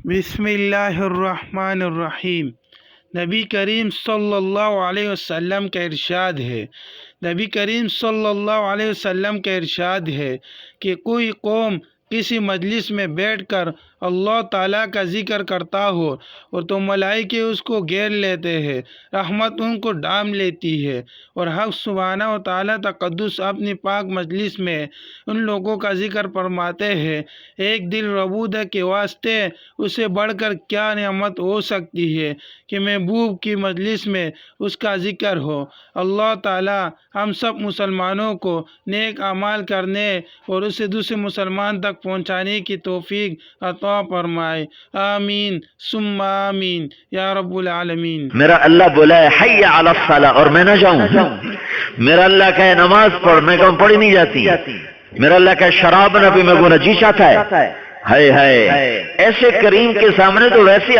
بسم اللہ الرحمن الرحیم۔ نبی کریم صلی اللہ علیہ وسلم کا ارشاد ہے نبی کریم صلی اللہ علیہ وسلم کا ارشاد ہے کہ کوئی قوم کسی مجلس میں بیٹھ کر اللہ تعالیٰ کا ذکر کرتا ہو اور تو ملائکے اس کو گھیر لیتے ہیں، رحمت ان کو ڈھانپ لیتی ہے، اور حق سبحانہ و تعالیٰ تقدس اپنی پاک مجلس میں ان لوگوں کا ذکر فرماتے ہیں۔ ایک دل ربودہ کے واسطے اسے بڑھ کر کیا نعمت ہو سکتی ہے کہ محبوب کی مجلس میں اس کا ذکر ہو۔ اللہ تعالیٰ ہم سب مسلمانوں کو نیک اعمال کرنے اور اسے دوسرے مسلمان تک پہنچانے کی توفیق عطا فرمائے، آمین ثم آمین یا رب العالمین۔ میرا اللہ بولا ہے حی علی الصلاۃ اور میں نہ جاؤں؟ میرا اللہ کہے نماز پڑھ، میں کہوں پڑھی نہیں جاتی۔ میرا اللہ کہے شراب نہ پی، میں کہوں جی چاہتا ہے۔ ہائے ہائے، ایسے کریم کے سامنے تو ویسے